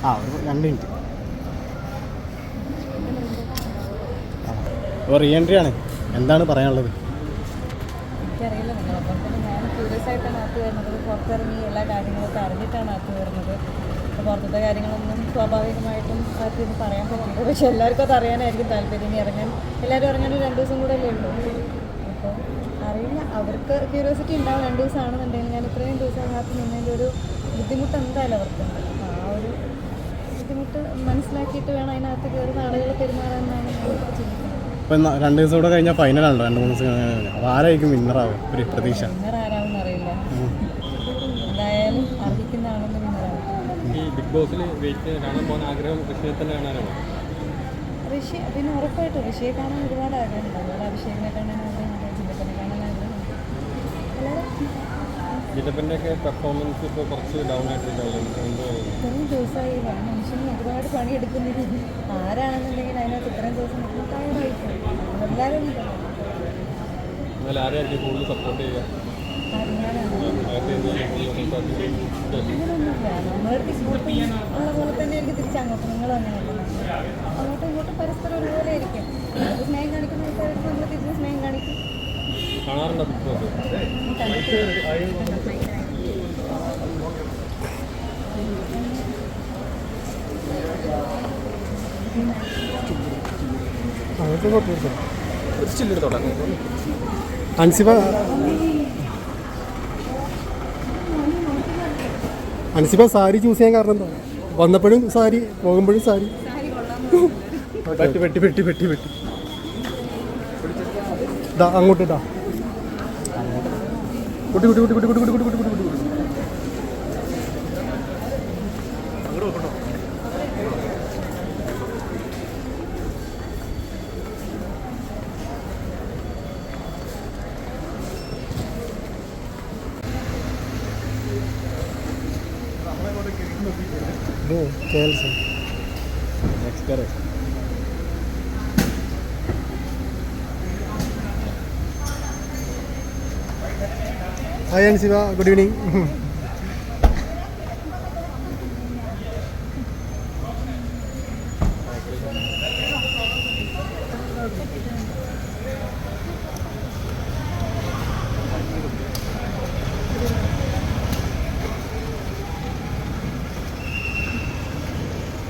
ഒരു 2 മിനിറ്റ്. അപ്പോൾ re entry ആണ്, എന്താണ് പറയാനുള്ളത്? എനിക്കറിയില്ല, നിങ്ങളപ്പം തന്നെ ഞാൻ ക്യൂരിയസ് ആയിട്ടാണ് അകത്ത് വരുന്നത്. പുറത്തിറങ്ങി എല്ലാ കാര്യങ്ങളൊക്കെ അറിഞ്ഞിട്ടാണ് അകത്ത് വരുന്നത്. അപ്പോൾ പുറത്തത്തെ കാര്യങ്ങളൊന്നും സ്വാഭാവികമായിട്ടും അകത്ത് പറയാൻ പറ്റില്ല. പക്ഷെ എല്ലാവർക്കും അത് അറിയാനായിരിക്കും താല്പര്യം. ഇറങ്ങാൻ എല്ലാവരും ഇറങ്ങാൻ 2 ദിവസം കൂടെ അല്ലേ ഉള്ളൂ. അപ്പോൾ അറിയില്ല, അവർക്ക് ക്യൂരിയോസിറ്റി ഉണ്ടാവും. 2 ദിവസമാണെന്നുണ്ടെങ്കിൽ ഞാൻ ഇത്രയും ദിവസം അതിനകത്ത് നിന്നതിൻ്റെ ഒരു ബുദ്ധിമുട്ട് എന്തായാലും അവർക്കുണ്ട്. ആ ഒരു ബുദ്ധിമുട്ട് മനസ്സിലാക്കിയിട്ട് വേണം അതിനകത്ത് കയറുന്ന ആളുകൾ പെരുമാറാമെന്നാണ് ഞാനിപ്പോൾ ചിന്തിക്കുന്നത്. ഇപ്പം 2 ദിവസം കൂടെ കഴിഞ്ഞാൽ ഫൈനലാണല്ലോ, 2-3 ദിവസം കഴിഞ്ഞാൽ. അപ്പോൾ ആരായിരിക്കും വിന്നറാവും? ഒരു പ്രതീക്ഷ. വിന്നർ ആരാവും അറിയില്ല, എന്തായാലും അർഹിക്കുന്ന ആളെന്ന് വിന്നറാവും. ഈ ബിഗ് ബോസിൽ വെയിറ്റ് കാണാൻ പോകുന്ന ആഗ്രഹം ഋഷിയെ തന്നെ കാണാനാണോ? ഋഷി പിന്നെ ഉറപ്പായിട്ടും ഋഷിയെ കാണാൻ ഒരുപാട് ആഗ്രഹമുണ്ട്. അതുപോലെ അഭിഷേകിനെ കാണാൻ ആഗ്രഹമുണ്ട്, ജില്ലപ്പനെ കാണാൻ ആഗ്രഹമുണ്ട്. ജില്ലപ്പൻ്റെ ഒക്കെ പെർഫോമൻസ് ഇപ്പോൾ കുറച്ച് ഡൗൺ ആയിട്ടുണ്ടാവും. ഇത്രയും ദിവസമായി മനുഷ്യന് ഒരുപാട് പണിയെടുക്കുന്നത് ആരാണെന്നുണ്ടെങ്കിൽ അതിനകത്ത് ഇത്രയും ദിവസം ടയർഡായിപ്പോയി. എല്ലാവരും എന്നാൽ ആരെയായിരിക്കും കൂടുതൽ സപ്പോർട്ട് ചെയ്യുക? അങ്ങനെയൊന്നുമില്ല, നമ്മളടുത്ത് ഇങ്ങോട്ടും ഉള്ള പോലെ തന്നെ എനിക്ക് തിരിച്ചങ്ങോട്ടും നിങ്ങളും അങ്ങനെയല്ല. അങ്ങോട്ടും ഇങ്ങോട്ടും പരസ്പരം ഒരുപോലെ ആയിരിക്കും. നമുക്ക് സ്നേഹം കാണിക്കുന്ന ആൾക്കാർക്ക് നമ്മൾ തിരിച്ച് സ്നേഹം കാണിക്കും. കാണാറുണ്ടോ big boss? Ansiba sari choose ചെയ്യാൻ കാരണം എന്താ? വന്നപ്പോഴും സാരി, പോകുമ്പോഴും സാരി. പെട്ടി പെട്ടി പെട്ടി പെട്ടി ഇതാ അങ്ങോട്ട് ഇതാ. കുട്ടി കുട്ടി കുട്ടി കുട്ടി കുട്ടി കുട്ടി കുട്ടി കുട്ടി കുട്ടി കുട്ടി ഹായ് അൻസിബ, ഗുഡ് ഈവനിങ്.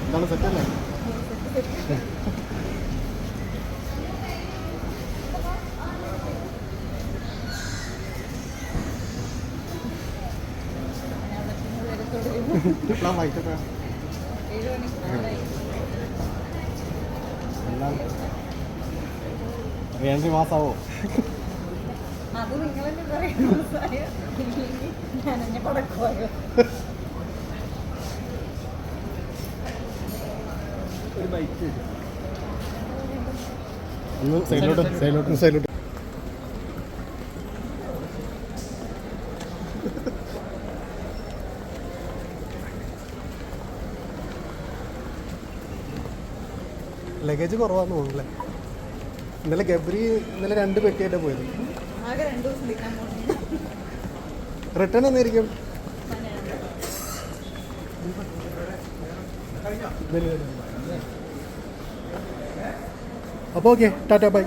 എന്താണ് സെറ്റല്ലേ? റീഎൻട്രി മാസാവോ? അത് നിങ്ങളെന്നെ പറയുന്നത് ഞാൻ എന്നെ പടക്കുവായോ? ഒന്ന് സൈഡിലോട്ട് സൈഡിലോട്ട് സൈഡിലോട്ട്. ലഗേജ് കുറവാന്ന് തോന്നുന്നല്ലേ? ഇന്നലെ ഗബ്രി 2 പെട്ടിയായിട്ടാണ് പോയത്. ആകെ 2 ദിവസം നിൽക്കാൻ പോകുന്നു. റിട്ടേൺ എന്നായിരിക്കും? അപ്പോൾ ഓക്കെ, ടാറ്റ ബൈ.